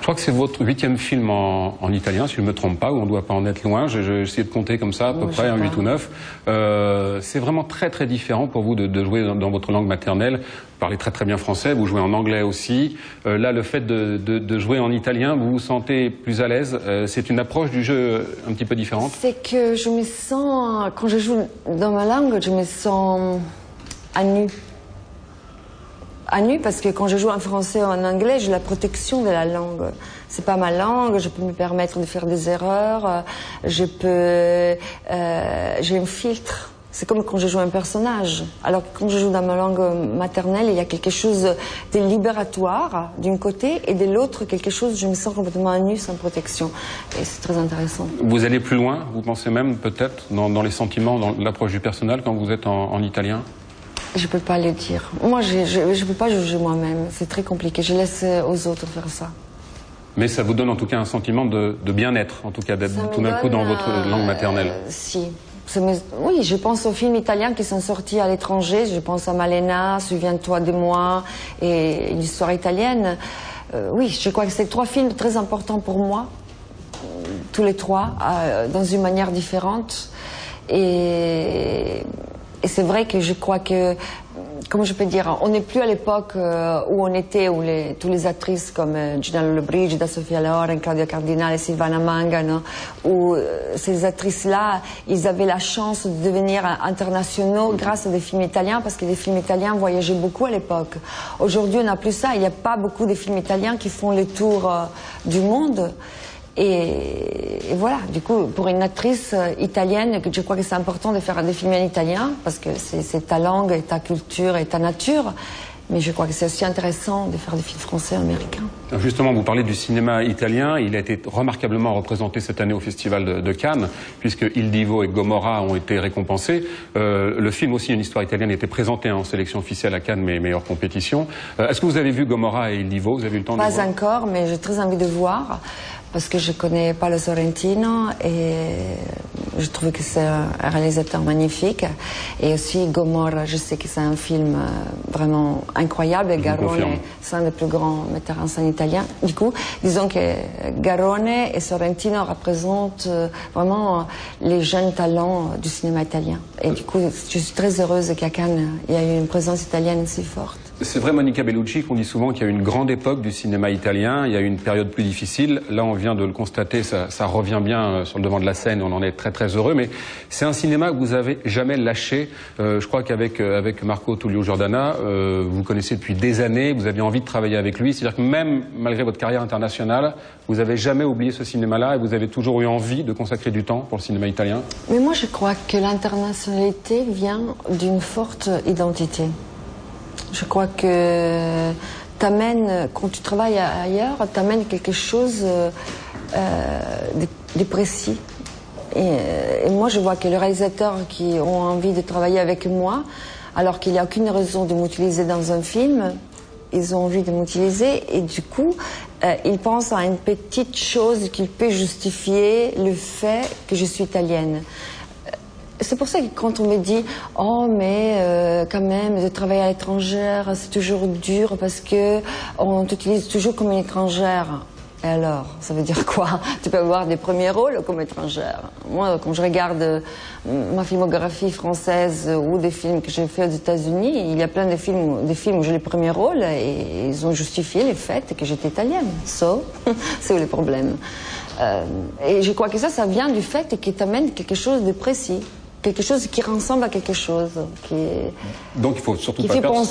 crois que c'est votre 8e film en italien, si je ne me trompe pas, ou on ne doit pas en être loin. J'ai essayé de compter comme ça, à peu près, 8 ou 9. C'est vraiment très très différent pour vous de jouer dans votre langue maternelle. Vous parlez très très bien français, vous jouez en anglais aussi. Là, le fait de jouer en italien, vous vous sentez plus à l'aise. C'est une approche du jeu un petit peu différente. C'est que je me sens, quand je joue dans ma langue, je me sens à nu. À nu parce que quand je joue en français ou en anglais, j'ai la protection de la langue. C'est pas ma langue, je peux me permettre de faire des erreurs, j'ai un filtre. C'est comme quand je joue un personnage. Alors que quand je joue dans ma langue maternelle, il y a quelque chose de libératoire d'un côté et de l'autre quelque chose, je me sens complètement à nu, sans protection. Et c'est très intéressant. Vous allez plus loin, vous pensez même peut-être dans les sentiments, dans l'approche du personnel quand vous êtes en italien? Je peux pas le dire. Moi, je peux pas juger moi-même. C'est très compliqué. Je laisse aux autres faire ça. Mais ça vous donne en tout cas un sentiment de bien-être, en tout cas d'être tout d'un coup dans votre langue maternelle. Si. Oui, je pense aux films italiens qui sont sortis à l'étranger. Je pense à Malena, Souviens-toi de moi et l'histoire italienne. Oui, je crois que c'est 3 films très importants pour moi. Tous les 3, dans une manière différente. Et c'est vrai que je crois que, comment je peux dire, on n'est plus à l'époque où on était, où toutes les actrices comme Gina Lollobrigida, Sofia Loren, Claudia Cardinale, Silvana Mangano, où ces actrices-là, ils avaient la chance de devenir internationaux grâce à des films italiens, parce que les films italiens voyageaient beaucoup à l'époque. Aujourd'hui, on n'a plus ça. Il n'y a pas beaucoup de films italiens qui font le tour du monde. Et voilà, du coup, pour une actrice italienne, je crois que c'est important de faire des films en italien, parce que c'est ta langue, et ta culture et ta nature. Mais je crois que c'est aussi intéressant de faire des films français, américains. Justement, vous parlez du cinéma italien. Il a été remarquablement représenté cette année au Festival de Cannes, puisque Il Divo et Gomorra ont été récompensés. Le film aussi, Une histoire italienne, était présenté en sélection officielle à Cannes, mais meilleure compétition. Est-ce que vous avez vu Gomorra et Il Divo? Vous avez eu le temps de le voir? Pas encore, mais j'ai très envie de voir. Parce que je connais Paolo Sorrentino et je trouve que c'est un réalisateur magnifique. Et aussi Gomorra, je sais que c'est un film vraiment incroyable. Et Garrone, c'est un des plus grands metteurs en scène italiens. Du coup, disons que Garrone et Sorrentino représentent vraiment les jeunes talents du cinéma italien. Et du coup, je suis très heureuse qu'à Cannes, il y a eu une présence italienne si forte. C'est vrai, Monica Bellucci, qu'on dit souvent qu'il y a eu une grande époque du cinéma italien, il y a eu une période plus difficile. Là, on vient de le constater, ça revient bien sur le devant de la scène, on en est très très heureux. Mais c'est un cinéma que vous avez jamais lâché. Je crois qu'avec Marco Tullio Giordana, vous connaissez depuis des années, vous aviez envie de travailler avec lui. C'est-à-dire que même malgré votre carrière internationale, vous n'avez jamais oublié ce cinéma-là et vous avez toujours eu envie de consacrer du temps pour le cinéma italien. Mais moi, je crois que l'internationalité vient d'une forte identité. Je crois que t'amènes, quand tu travailles ailleurs, t'amènes quelque chose de précis. Et moi, je vois que les réalisateurs qui ont envie de travailler avec moi, alors qu'il n'y a aucune raison de m'utiliser dans un film, ils ont envie de m'utiliser et du coup, ils pensent à une petite chose qui peut justifier le fait que je suis italienne. C'est pour ça que quand on me dit « Oh, mais quand même, de travailler à l'étranger, c'est toujours dur parce que on t'utilise toujours comme une étrangère. » Et alors, ça veut dire quoi? Tu peux avoir des premiers rôles comme étrangère. Moi, quand je regarde ma filmographie française ou des films que j'ai fait aux États-Unis, il y a plein de films où j'ai les premiers rôles et ils ont justifié le fait que j'étais italienne. So, c'est où le problème? Et je crois que ça vient du fait que tu amènes quelque chose de précis. Quelque chose qui ressemble à quelque chose. Donc il faut surtout pas perdre,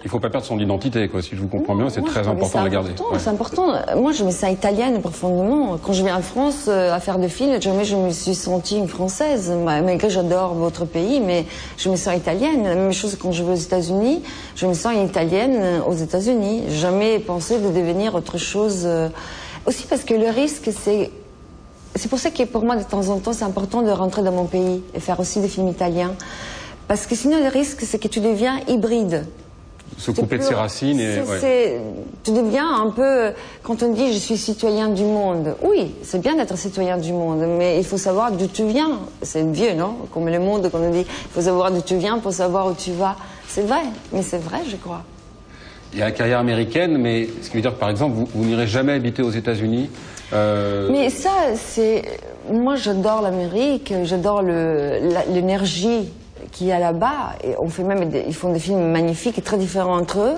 il faut pas perdre son identité, quoi. Si je vous comprends bien, c'est très important de la garder. C'est important. Moi, je me sens italienne profondément. Quand je viens en France à faire des films, jamais je me suis sentie une Française. Malgré j'adore votre pays, mais je me sens italienne. La même chose quand je vais aux États-Unis, je me sens une italienne aux États-Unis. Jamais pensé de devenir autre chose. Aussi parce que le risque, c'est pour ça que pour moi, de temps en temps, c'est important de rentrer dans mon pays et faire aussi des films italiens. Parce que sinon, le risque, c'est que tu deviens hybride. Se couper de ses racines et... Tu deviens un peu... Quand on dit « je suis citoyen du monde », oui, c'est bien d'être citoyen du monde, mais il faut savoir d'où tu viens. C'est vieux, non? Comme le monde, quand on dit « il faut savoir d'où tu viens pour savoir où tu vas ». C'est vrai, mais c'est vrai, je crois. Il y a la carrière américaine, mais ce qui veut dire que, par exemple, vous n'irez jamais habiter aux États-Unis. Mais ça, c'est... Moi, j'adore l'Amérique, j'adore l'énergie qu'il y a là-bas. Ils font des films magnifiques et très différents entre eux.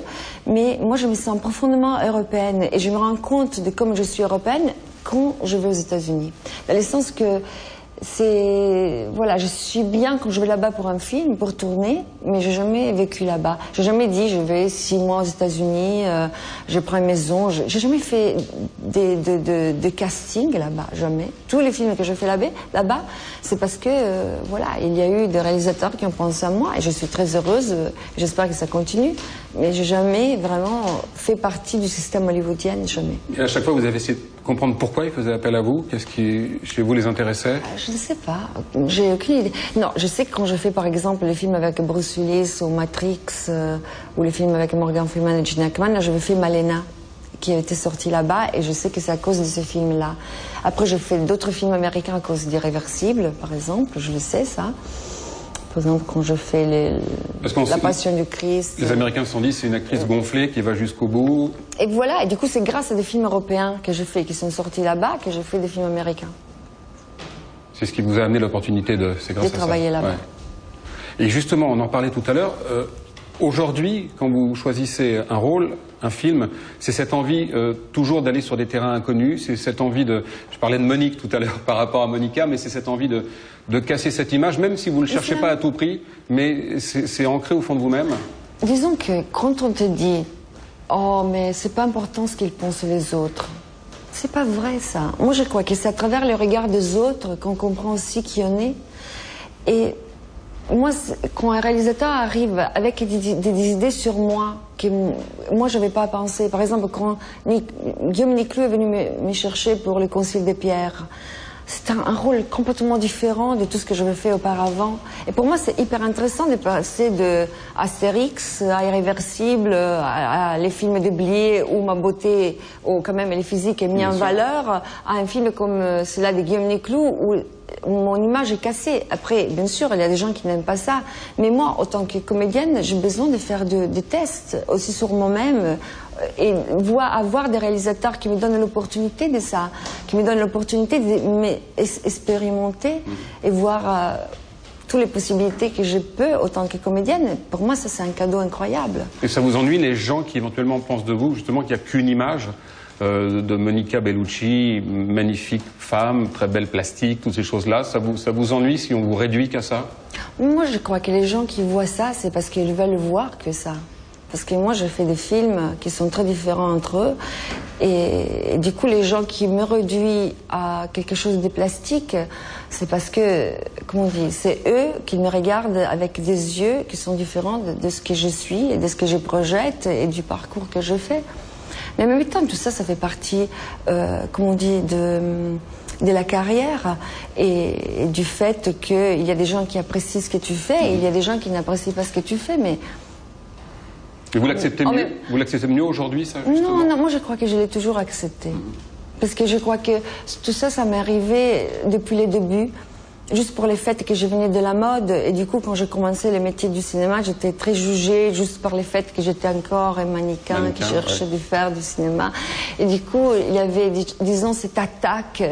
Mais moi, je me sens profondément européenne. Et je me rends compte de comme je suis européenne quand je vais aux États-Unis. Dans le sens que voilà, je suis bien quand je vais là-bas pour un film, pour tourner, mais j'ai jamais vécu là-bas. J'ai jamais dit je vais 6 mois aux États-Unis, je prends une maison. J'ai jamais fait de casting là-bas, jamais. Tous les films que je fais là-bas, c'est parce que voilà, il y a eu des réalisateurs qui ont pensé à moi et je suis très heureuse. J'espère que ça continue, mais j'ai jamais vraiment fait partie du système hollywoodien, jamais. Et à chaque fois, vous avez essayé de comprendre pourquoi ils faisaient appel à vous? Qu'est-ce qui, chez vous, les intéressait? Je ne sais pas. J'ai aucune idée. Non, je sais que quand je fais, par exemple, les films avec Bruce Willis ou Matrix, ou les films avec Morgan Freeman et Gene Hackman, là, je fais Malena, qui a été sorti là-bas, et je sais que c'est à cause de ce film-là. Après, je fais d'autres films américains à cause d'Irréversible, par exemple, je le sais, ça. Par exemple, quand je fais La Passion du Christ. Les Américains se sont dit c'est une actrice gonflée qui va jusqu'au bout. Et voilà, et du coup, c'est grâce à des films européens que je fais, qui sont sortis là-bas, que je fais des films américains. C'est ce qui vous a amené l'opportunité de travailler là-bas. Ouais. Et justement, on en parlait tout à l'heure. Aujourd'hui, quand vous choisissez un rôle, un film, c'est cette envie toujours d'aller sur des terrains inconnus. C'est cette envie de... Je parlais de Monique tout à l'heure par rapport à Monica, mais c'est cette envie de casser cette image, même si vous ne le cherchez pas à tout prix, mais c'est ancré au fond de vous-même. Disons que quand on te dit « Oh, mais c'est pas important ce qu'ils pensent les autres », c'est pas vrai ça. Moi je crois que c'est à travers le regard des autres qu'on comprend aussi qui on est. Et moi, quand un réalisateur arrive avec des idées sur moi, que moi je n'avais pas pensé. Par exemple, quand Guillaume Niclou est venu me chercher pour le Concile des Pierres, c'était un rôle complètement différent de tout ce que j'avais fait auparavant. Et pour moi, c'est hyper intéressant de passer de Astérix à Irréversible, à les films de Blier, où ma beauté, où quand même les physiques est mise en valeur, à un film comme celui-là de Guillaume Niclou, où mon image est cassée. Après, bien sûr, il y a des gens qui n'aiment pas ça. Mais moi, en tant que comédienne, j'ai besoin de faire des tests aussi sur moi-même et avoir des réalisateurs qui me donnent l'opportunité de ça, qui me donnent l'opportunité d'expérimenter et voir toutes les possibilités que je peux en tant que comédienne. Pour moi, ça, c'est un cadeau incroyable. Et ça vous ennuie les gens qui éventuellement pensent de vous, justement, qu'il n'y a qu'une image de Monica Bellucci, magnifique femme, très belle plastique, toutes ces choses-là, ça vous ennuie si on vous réduit qu'à ça? Moi, je crois que les gens qui voient ça, c'est parce qu'ils veulent voir que ça. Parce que moi, je fais des films qui sont très différents entre eux. Et du coup, les gens qui me réduisent à quelque chose de plastique, c'est parce que, comment on dit, c'est eux qui me regardent avec des yeux qui sont différents de ce que je suis et de ce que je projette et du parcours que je fais. Mais en même temps, tout ça, ça fait partie, comme on dit, de la carrière et du fait qu'il y a des gens qui apprécient ce que tu fais et il y a des gens qui n'apprécient pas ce que tu fais. Mais et vous l'acceptez mieux? Vous l'acceptez mieux aujourd'hui, ça, justement? Non, moi je crois que je l'ai toujours accepté. Parce que je crois que tout ça, ça m'est arrivé depuis les débuts. Juste pour le fait que je venais de la mode, et du coup, quand j'ai commencé le métier du cinéma, j'étais très jugée juste par le fait que j'étais encore un mannequin qui cherchait de faire du cinéma. Et du coup, il y avait, disons, cette attaque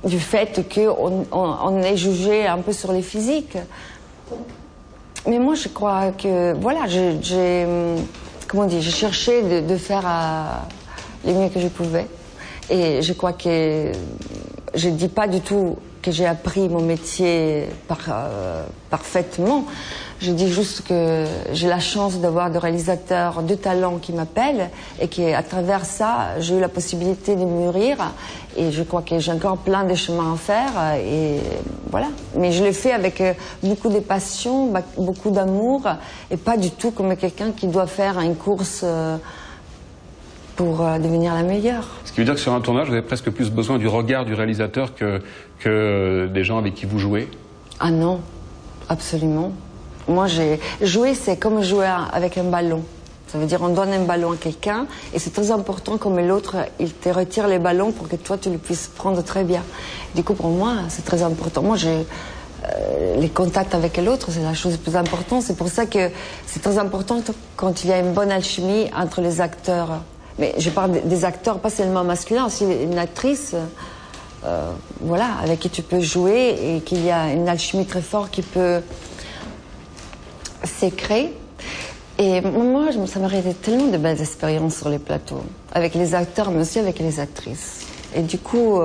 du fait qu'on est jugé un peu sur les physiques. Mais moi, je crois que, voilà, comment dire, j'ai cherché de faire le mieux que je pouvais. Et je crois que je ne dis pas du tout que j'ai appris mon métier parfaitement. Je dis juste que j'ai la chance d'avoir des réalisateurs de talent qui m'appellent et qu'à travers ça, j'ai eu la possibilité de mûrir. Et je crois que j'ai encore plein de chemins à faire. Et voilà. Mais je l'ai fait avec beaucoup de passion, beaucoup d'amour et pas du tout comme quelqu'un qui doit faire une course pour devenir la meilleure. Ce qui veut dire que sur un tournage, vous avez presque plus besoin du regard du réalisateur que des gens avec qui vous jouez? Ah non, absolument. Moi, jouer, c'est comme jouer avec un ballon. Ça veut dire on donne un ballon à quelqu'un et c'est très important comme l'autre, il te retire les ballons pour que toi, tu le puisses prendre très bien. Du coup, pour moi, c'est très important. Moi, les contacts avec l'autre, c'est la chose la plus importante. C'est pour ça que c'est très important quand il y a une bonne alchimie entre les acteurs. Mais je parle des acteurs, pas seulement masculins, aussi une actrice, voilà, avec qui tu peux jouer et qu'il y a une alchimie très forte qui peut s'écrire. Et moi, ça m'est arrivé tellement de belles expériences sur les plateaux, avec les acteurs, mais aussi avec les actrices. Et du coup,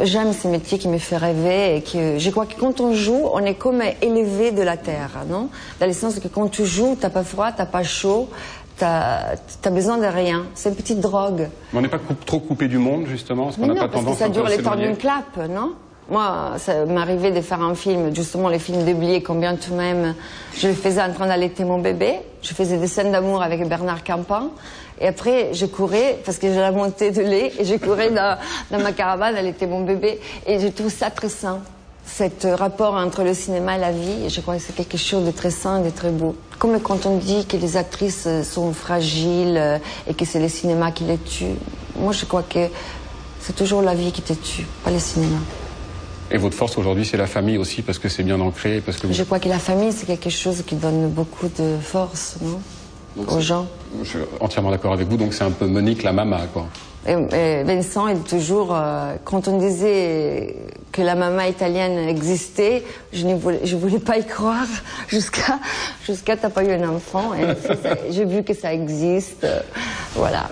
j'aime ce métier qui me fait rêver et que je crois que quand on joue, on est comme élevé de la terre, non? Dans le sens que quand tu joues, t'as pas froid, t'as pas chaud, t'as besoin de rien. C'est une petite drogue. Mais on n'est pas trop coupé du monde, justement, parce qu'on n'a pas tendance à parce que ça dure le temps d'une clap, non? Moi, ça m'arrivait de faire un film, justement les films d'Oublier combien tout même. Je le faisais en train d'allaiter mon bébé. Je faisais des scènes d'amour avec Bernard Campan. Et après, je courais, parce que j'ai la montée de lait, et je courais dans ma caravane, allaiter mon bébé. Et je trouve ça très sain. Cet rapport entre le cinéma et la vie, et je crois que c'est quelque chose de très sain, de très beau. Comme quand on dit que les actrices sont fragiles et que c'est le cinéma qui les tue. Moi, je crois que c'est toujours la vie qui te tue, pas le cinéma. Et votre force aujourd'hui, c'est la famille aussi, parce que c'est bien ancré, parce que vous... Je crois que la famille, c'est quelque chose qui donne beaucoup de force, non? Donc, aux gens. Je suis entièrement d'accord avec vous, donc c'est un peu Monique la maman, quoi. Et Vincent, il est toujours... quand on disait que la maman italienne existait, je voulais pas y croire jusqu'à t'as pas eu un enfant. J'ai vu que ça existe, voilà.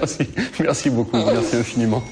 Merci beaucoup, merci infiniment.